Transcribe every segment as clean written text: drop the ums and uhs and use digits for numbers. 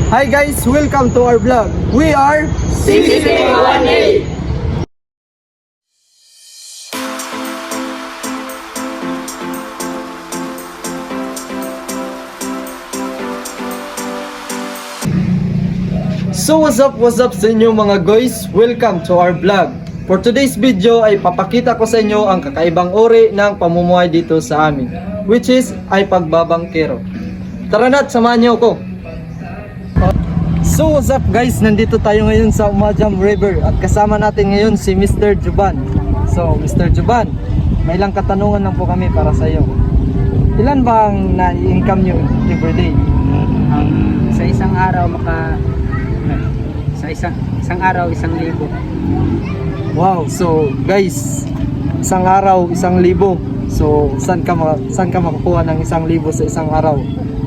Hi guys, welcome to our vlog. We are CCK1A. So what's up sa inyo mga guys? Welcome to our vlog. For today's video ay papakita ko sa inyo ang kakaibang uri ng pamumuhay dito sa amin, which is ay pagbabangkero. Tara na't samahan niyo ako. So what's up guys? Nandito tayo ngayon sa Umajam River at kasama natin ngayon si Mr. Juban. So Mr. Juban, may ilang katanungan lang po kami para sa iyo. Ilan ba ang na-income niyo everyday? Sa isang araw sa isang araw 1,000. Wow, so guys, isang araw 1,000. So saan ka makakuha ng 1,000 sa isang araw?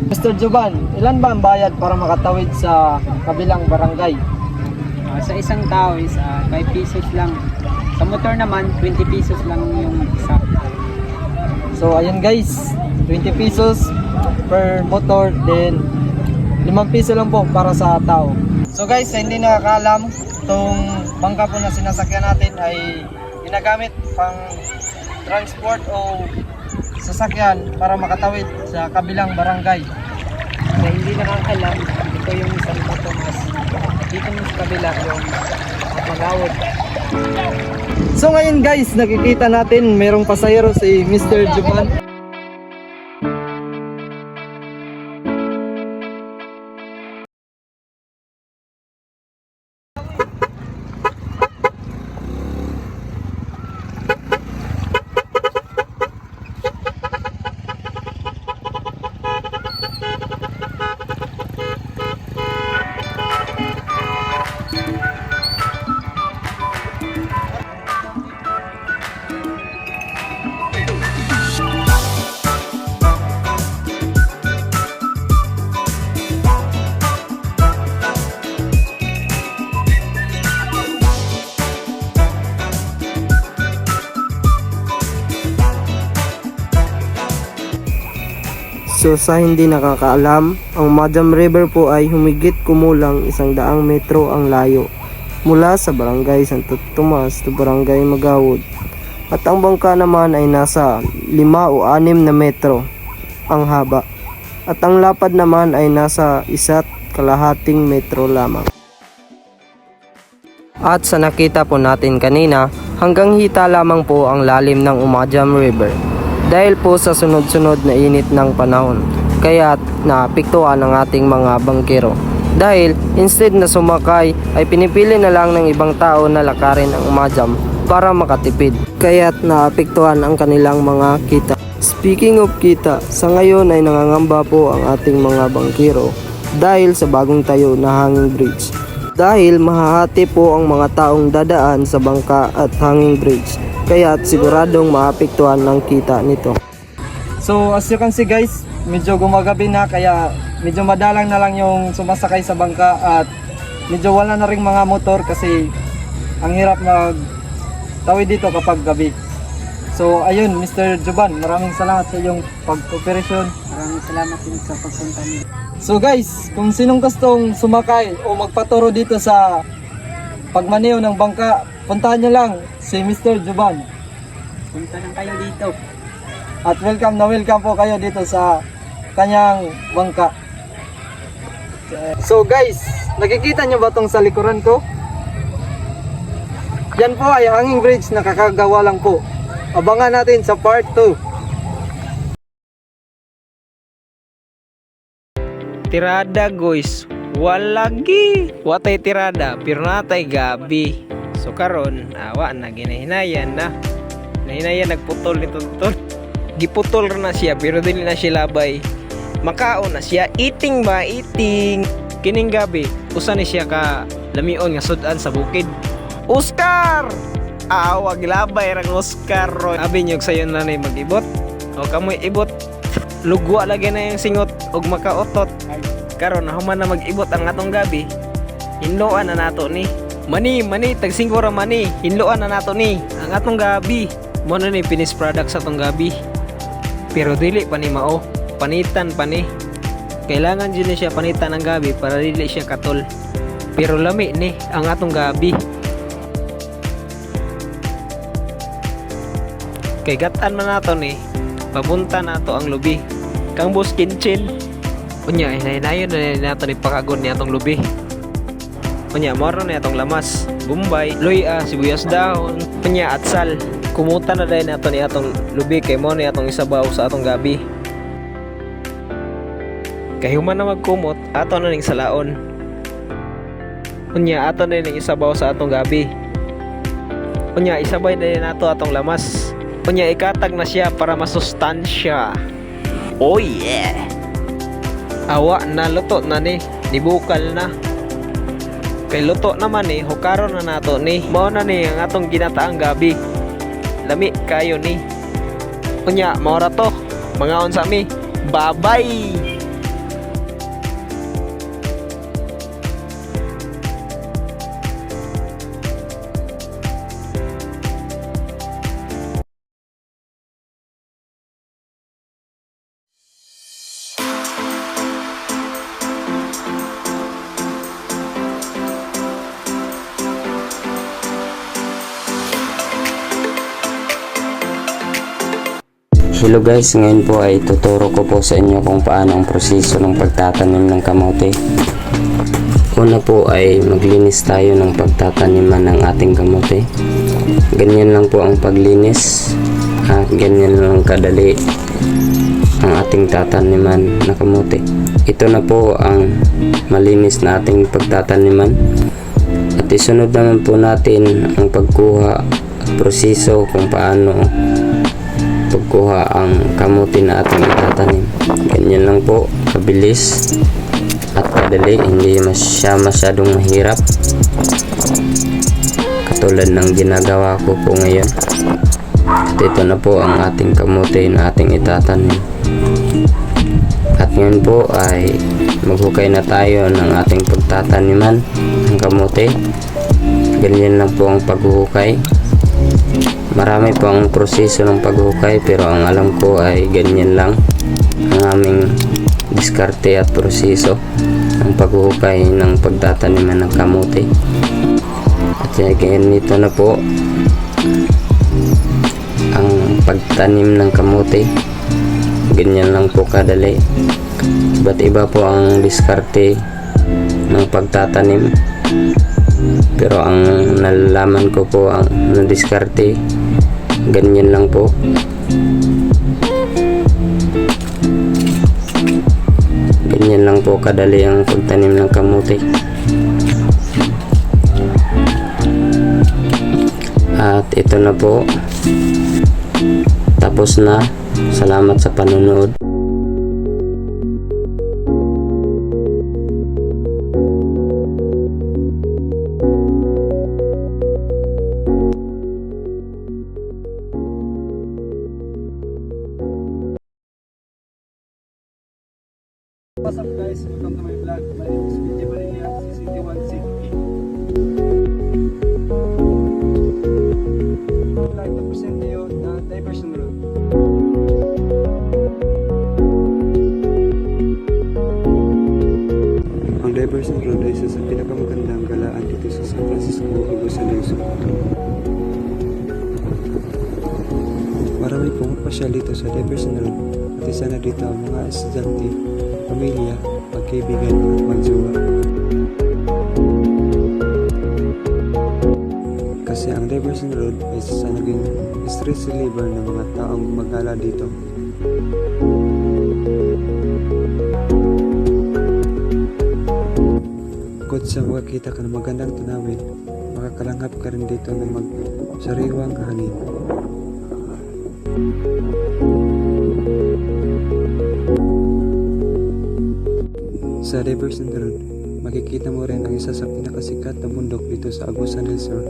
Mr. Juban, ilan ba ang bayad para makatawid sa kabilang barangay? Sa isang tao is 5 pesos lang. Sa motor naman 20 pesos lang yung isa. So ayun guys, 20 pesos per motor, then 5 piso lang po para sa tao. So guys, sa hindi nakakaalam, itong bangka po na sinasakyan natin ay ginagamit pang transport o sasakyan para makatawid sa kabilang barangay. Sa hindi nakakalam, ito yung isang motor mas dito mo sa kabila yung magawad. So ngayon guys, nakikita natin merong pasahero si Mr. Juban. So sa hindi nakakaalam, ang Umajam River po ay humigit kumulang 100 metro ang layo mula sa barangay Santo Tomas to barangay Magawod. At ang bangka naman ay nasa 5 o 6 na metro ang haba. At ang lapad naman ay nasa 1.5 metro lamang. At sa nakita po natin kanina, hanggang hita lamang po ang lalim ng Umajam River. Dahil po sa sunod-sunod na init ng panahon, kaya naapektuhan ang ating mga bangkero. Dahil instead na sumakay ay pinipili na lang ng ibang tao na lakarin ang Umajam para makatipid. Kaya't naapektuhan ang kanilang mga kita. Speaking of kita, sa ngayon ay nangangamba po ang ating mga bangkero dahil sa bagong tayo na hanging bridge. Dahil mahahati po ang mga taong dadaan sa bangka at hanging bridge. Kaya siguradong maapektuhan ng kita nito. So as you can see guys, medyo gumagabi na kaya medyo madalang na lang yung sumasakay sa bangka at medyo wala na ring mga motor kasi ang hirap magtawid dito kapag gabi. So ayun, Mr. Juban, maraming salamat sa iyong pag-operasyon. Maraming salamat din sa pagpunta niyo. So guys, kung sinong gustong sumakay o magpaturo dito sa pagmaneho ng bangka, puntahan nyo lang si Mr. Juban. Punta lang kayo dito. At welcome po kayo dito sa kanyang bangka. So guys, nakikita nyo ba itong sa likuran ko? Yan po ay hanging bridge na kakagawa lang po. Abangan natin sa part 2. Tirada guys, walagi watay tirada pero natay gabi. So karon awa na ginahinayan na. Nahinayan nagputol nito tutol. Giputol na siya pero dili na siya labay. Makaon na siya eating. Kining gabi usa ni siya ka lamion nga sudan sa bukid. Oscar! Awag labay rang Oscar ron. Abi nyog sayon na nay mag-ibot. O kamoy ibot. Lugwa lagi na yung singot og makaotot. Karon human na mag-ibot ang atong gabi. Hinloan na nato ni. Mani, tagsingko ra mani. Hinloan na nato ni ang atong gabi. Mo na ni finished product sa atong gabi. Pero dili pa ni mao. Panitan pa ni. Kailangan din siya panita ng gabi para dili siya katol. Pero lami ni ang atong gabi. Kay gatan man nato ni, pabunta nato ang lubi. Kang boss kinchin. Unya, hinahinayon na nato ni pakagon ni atong lubi. Unya, moro na atong lamas. Bombay, luya, sibuyas dahon, unya atsal. Kumuta na dahil nato ni atong lubi kay mo ni atong isabaw sa atong gabi. Kay human na magkumot, ato na ning salaon. Unya, ato na ning isabaw sa atong gabi. Unya, isabay na rin nato atong lamas. Unya, ikatag na siya para masustansya. Oh yeah! Awa na luto na ni, nibukal na. Kay luto naman ni, hukaron na nato ni. Mao na ni ang atong ginataang gabi. Lami kayo ni. Unya, maura to. Mga sa mi. Bye-bye! Hello guys, ngayon po ay tuturo ko po sa inyo kung paano ang proseso ng pagtatanim ng kamote. Una po ay maglinis tayo ng pagtataniman ng ating kamote. Ganyan lang po ang paglinis at ganyan lang kadali ang ating tataniman na kamote. Ito na po ang malinis na ating pagtataniman. At isunod naman po natin ang pagkuha at proseso kung paano pagkuha ang kamote na ating itatanim. Ganyan lang po, kabilis at kadali, hindi masyadong mahirap katulad ng ginagawa ko po ngayon. At ito na po ang ating kamote na ating itatanim. At ngayon po ay maghukay na tayo ng ating pagtataniman ng kamote. Ganyan lang po ang paghuhukay. Marami po ang proseso ng paghukay, pero ang alam ko ay ganyan lang ang aming diskarte at proseso ng paghukay ng pagtataniman ng kamote. At ganito na po ang pagtanim ng kamote. Ganyan lang po kadali. Iba't iba po ang diskarte ng pagtatanim, pero ang nalalaman ko po ang diskarte ganyan lang po. Ganyan lang po kadali ang pagtanim ng kamote. At ito na po, tapos na. Salamat sa panonood. What's up guys? Welcome to my vlog. My name is Vijay Maria, CCT1 City. I'd like to present to you the diversion route. Ang diversion road ay isa sa pinakamagandang galaan dito sa San Francisco, Agusan del Sur. Marami pumapasyal dito sa diversion road at isa na dito ang mga estudyante, pamilya, magkaibigan at magjowa. Kasi ang diversion road ay isa sa naging stress reliever ng mga taong gumagala dito. Bukod sa makakita ka ng magandang tanawin, makakalanghap ka rin dito ng magsariwang hangin. Sa diversion road, makikita mo rin ang isa sa pinakasikat na bundok dito sa Agusan del Sur,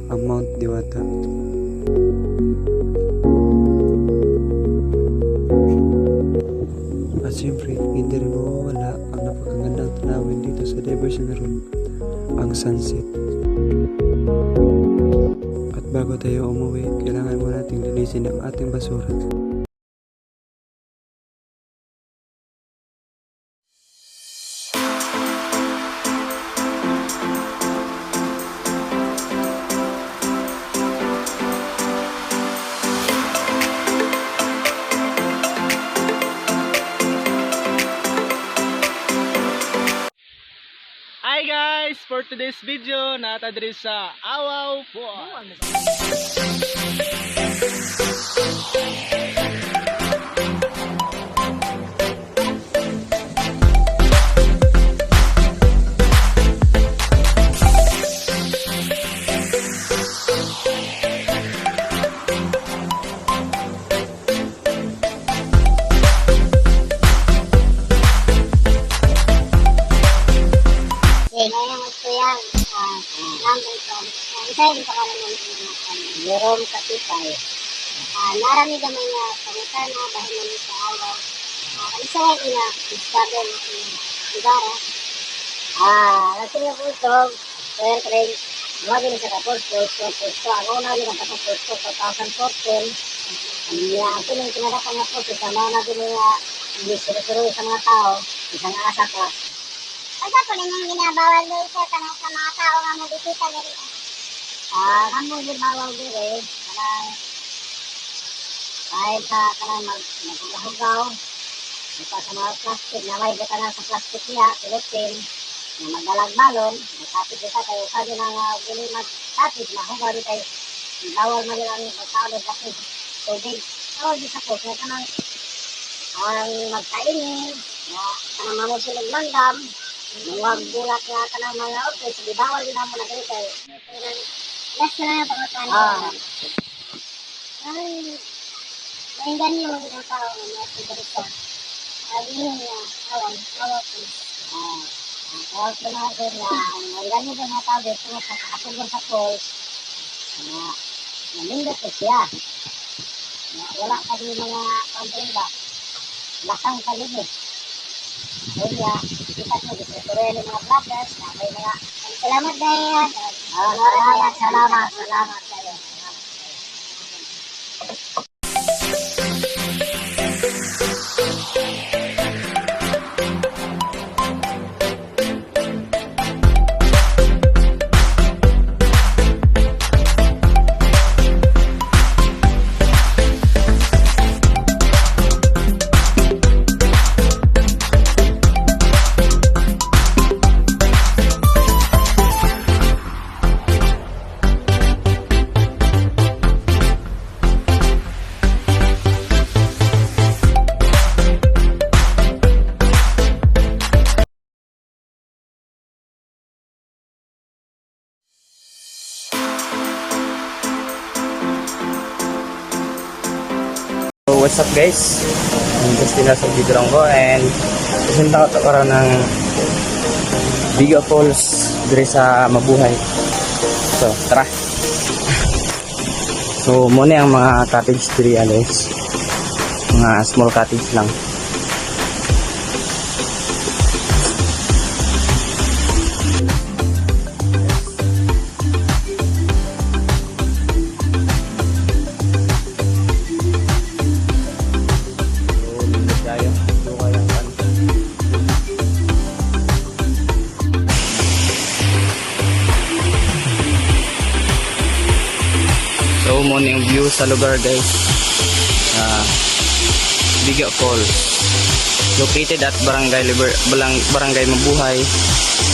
ang Mount Diwata. At siyempre, hindi rin mawawala ang napakagandang tanawin dito sa diversion road, ang sunset. At bago tayo umuwi, kailangan mo nating linisin ang ating basura. Hi guys! For today's video, natadiri sa Awaw Falls. Ngayon ito yan, number 10. Isa yung pakaraman ng Jerome Katipay. Narami gamay nga pangutana dahil naman sa araw. Isa yung ina-discover ng Igara. Nasin yung puso, kaya rin, lumagi na sa kapulso. Ang una rin ang kapulso, 2014. Ang piling kinadakan nga puso, sa mga nabi niya, hindi suru-suru sa mga tao, isang asa ka. Ano po rin yung ginabawal doon sa mga tao nga mabisita nila? Kamong ginabawal doon kahit sa kanang maghugaw, sa mga plastic, na may bita na sa plastic niya, silipin, na magdalag balon, magkapit dito tayo, sabi na nga, guli magkapit, mahugaw dito tayo, bawal mo nila ang magkaalog kasi tubig. Tawag dito po, kaya kanang magkainin, kanang mamusilog landam, huwag bulat nga ka ng mga office, di bawal din mo na ganito. Last na lang pangutana. May ganyan mo din ang tao na may sigarita. Yun na, awan po. Awan po na din na, may ganyan din ang tao dito na kakasugan sa calls. Namindot po siya. Wala ka din mga pampunta. Lasang paligid. Kaya, kita nyo, disutuloy ng mga vloggers, na may mga, salamat dahil. Salamat kayo. So what's up guys? Just na sa video lang ko and pupunta ko karon ng Biga Falls dire sa Mabuhay. So tara. So muna ang mga cottage tree guys. Mga small cottage lang. So muna yung view sa lugar guys. Biga Falls. Located at Barangay Mabuhay,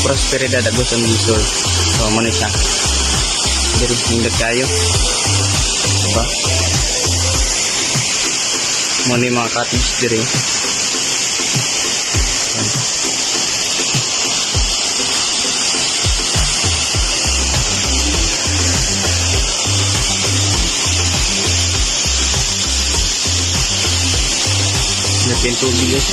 Prosperidad, Agusan del Sur. So muna siya. Diri hinggat kayo. Diba? Muna yung mga cottage diri. Napin tubig guys.